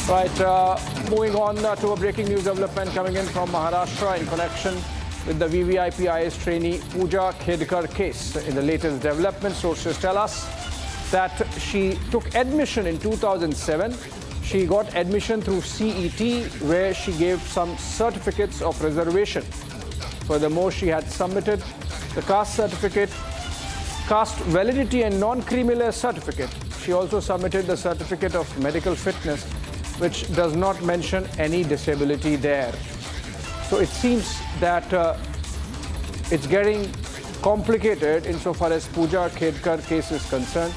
Right, moving on to a breaking news development coming in from Maharashtra in connection with the VVIP trainee Pooja Khedkar case. In the latest development, sources tell us that she took admission in 2007. She got admission through CET, where she gave some certificates of reservation. Furthermore, she had submitted the caste certificate, caste validity and non-creamy layer certificate. She also submitted the certificate of medical fitness, which does not mention any disability there. So it seems that it's getting complicated insofar as Pooja Khedkar case is concerned,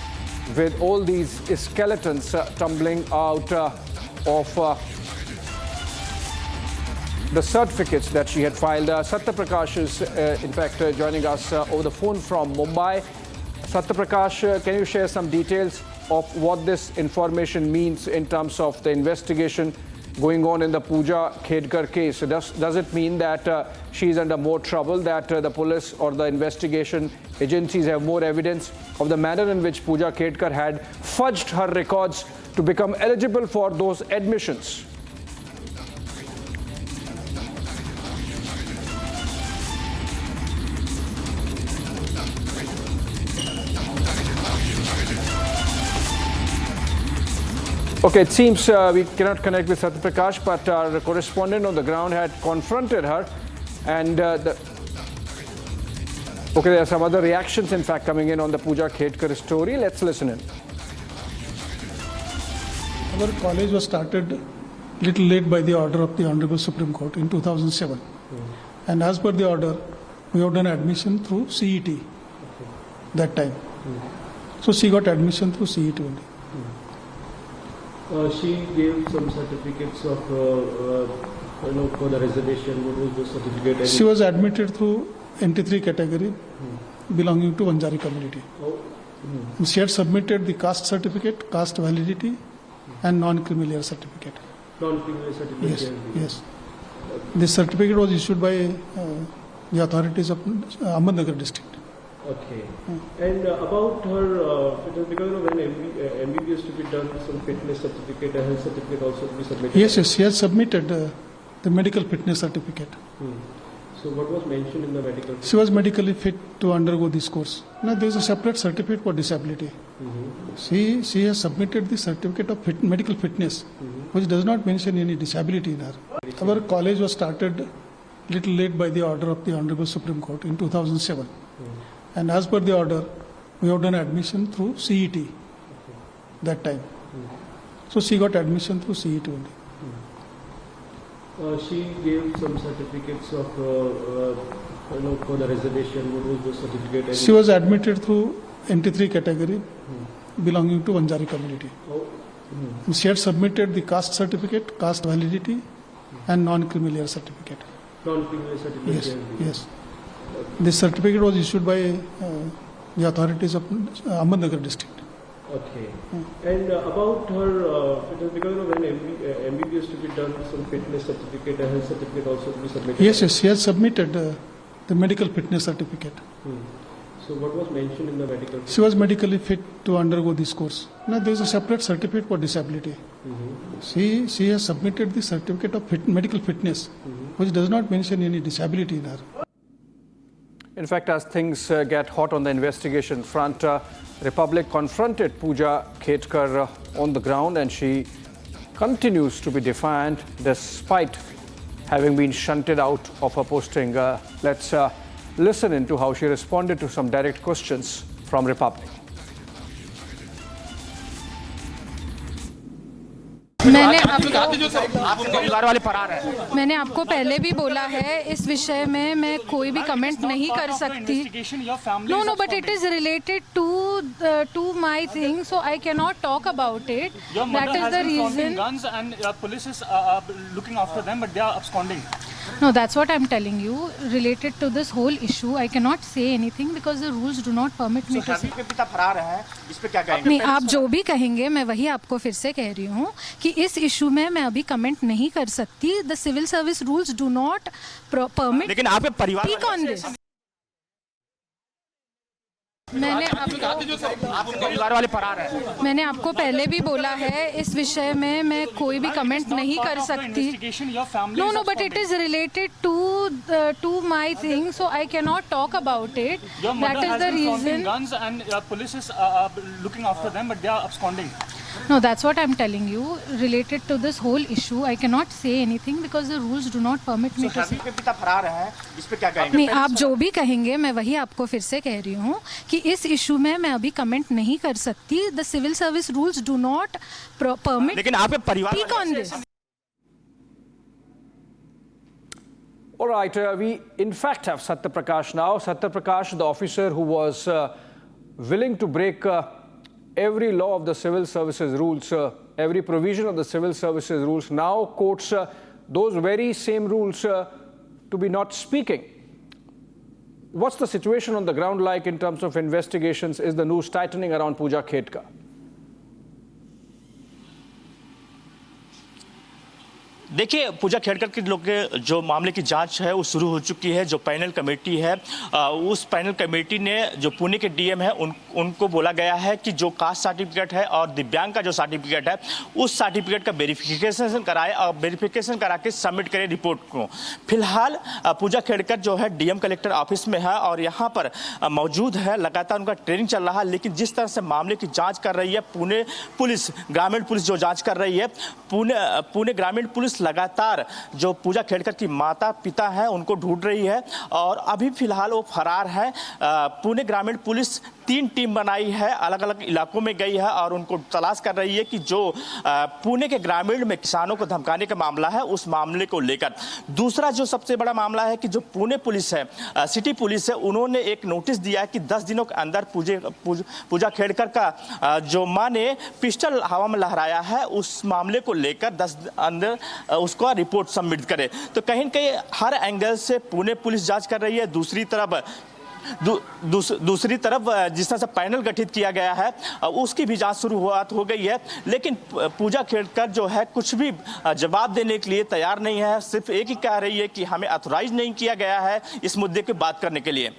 with all these skeletons tumbling out of the certificates that she had filed. Satya Prakash is in fact joining us over the phone from Mumbai. Satya Prakash, can you share some details of what this information means in terms of the investigation going on in the Pooja Khedkar case? Does it mean that she is under more trouble, that the police or the investigation agencies have more evidence of the manner in which Pooja Khedkar had fudged her records to become eligible for those admissions? Okay, it seems we cannot connect with Satya Prakash, but our correspondent on the ground had confronted her, and there are some other reactions in fact coming in on the Pooja Khedkar story. Let's listen in. Our college was started a little late by the order of the Honorable Supreme Court in 2007. And as per the order, we have done admission through CET that time. So she got admission through CET only. She gave some certificates of, for the reservation. What was the certificate? She was admitted through NT3 category belonging to Vanjari community. She had submitted the caste certificate, caste validity and non-creamy layer certificate. Non-creamy certificate? Yes. This certificate was issued by the authorities of Ahmednagar district. Okay. And about her, because when MBBS to be done, some fitness certificate, a health certificate also to be submitted? Yes, she has submitted the medical fitness certificate. So what was mentioned in the medical? She was medically fit to undergo this course. Now there is a separate certificate for disability. She has submitted the certificate of medical fitness, which does not mention any disability in her. Our college was started a little late by the order of the Honorable Supreme Court in 2007. And as per the order, we have done admission through CET that time. So she got admission through CET only. She gave some certificates of, for the reservation. What was the certificate? She was admitted through NT3 category belonging to Vanjari community. She had submitted the caste certificate, caste validity and non-creamy layer certificate. Non-creamy layer certificate? Yes. This certificate was issued by the authorities of Ahmednagar district. Okay. And about her, because when MBBS to be done, some fitness certificate, a health certificate also to be submitted? Yes, she has submitted the medical fitness certificate. So what was mentioned in the medical? She was medically fit to undergo this course. Now there is a separate certificate for disability. She has submitted the certificate of medical fitness, which does not mention any disability in her. In fact, as things get hot on the investigation front, Republic confronted Pooja Khedkar on the ground, and she continues to be defiant despite having been shunted out of her posting. Let's listen into how she responded to some direct questions from Republic. मैंने आपको पहले भी बोला है, इस विषय में मैं कोई भी कमेंट नहीं कर सकती. No, but it is related to my thing, so I cannot talk about it. That is the reason. Guns and police is looking after them, but they are absconding. No, that's what I'm telling you. Related to this whole issue, I cannot say anything because the rules do not permit me to say. पिता फरार हैं, इस पे क्या कहेंगे? नहीं, आप जो भी कहेंगे मैं वही आपको फिर से कह रही हूँ कि इस इशू में मैं अभी कमेंट नहीं कर सकती. The civil service rules do not permit. लेकिन आपके परिवार speak on this. मैंने परिवार वाले फरार हैं। मैंने आपको पहले भी बोला है इस विषय में मैं कोई भी कमेंट नहीं कर सकती. No, but it is related to my thing, so I cannot talk about it. Your mother That is has the been counting reason. guns and police is looking after them, but they are absconding. No, that's what I'm telling you. Related to this whole issue, I cannot say anything because the rules do not permit me to say. के पिता फरार हैं, इस पे क्या कहेंगे? नहीं, आप जो भी कहेंगे मैं वही आपको फिर से कह रही हूँ कि इस इशू में मैं अभी कमेंट नहीं कर सकती. The civil service rules do not permit लेकिन आपके परिवार speak on this. All right, we in fact have Satya Prakash now. Satya Prakash, the officer who was willing to break every law of the civil services rules, every provision of the civil services rules, now quotes those very same rules to be not speaking. What's the situation on the ground like in terms of investigations? Is the noose tightening around Pooja Khedkar? देखिए, पूजा खेड़कर के लोग के जो मामले की जांच है वो शुरू हो चुकी है. जो पैनल कमेटी है उस पैनल कमेटी ने जो पुणे के डीएम है उनको बोला गया है कि जो कास्ट सर्टिफिकेट है और दिव्यांग का जो सर्टिफिकेट है उस सर्टिफिकेट का वेरिफिकेशन कराए और वेरिफिकेशन करा के सबमिट करें रिपोर्ट को. फिलहाल पूजा खेड़कर जो है डीएम कलेक्टर ऑफिस में है और यहाँ पर मौजूद है. लगातार उनका ट्रेनिंग चल रहा है. लेकिन जिस तरह से मामले की जाँच कर रही है पुणे पुलिस, ग्रामीण पुलिस जो जाँच कर रही है, पुणे ग्रामीण पुलिस लगातार जो पूजा खेड़कर की माता पिता हैं उनको ढूंढ रही है और अभी फिलहाल वो फरार है. पुणे ग्रामीण पुलिस 3 टीम बनाई है, अलग अलग इलाकों में गई है और उनको तलाश कर रही है कि जो पुणे के ग्रामीण में किसानों को धमकाने का मामला है उस मामले को लेकर. दूसरा जो सबसे बड़ा मामला है कि जो पुणे पुलिस है, सिटी पुलिस है, उन्होंने एक नोटिस दिया है कि 10 दिनों के अंदर पूजा खेड़कर का जो मां ने पिस्टल हवा में लहराया है उस मामले को लेकर 10 अंदर उसको रिपोर्ट सबमिट करे. तो कहीं न कहीं हर एंगल से पुणे पुलिस जांच कर रही है. दूसरी तरफ जिस तरह से पैनल गठित किया गया है उसकी भी जांच शुरुआत हो गई है. लेकिन पूजा खेड़कर जो है कुछ भी जवाब देने के लिए तैयार नहीं है. सिर्फ एक ही कह रही है कि हमें ऑथराइज नहीं किया गया है इस मुद्दे की बात करने के लिए.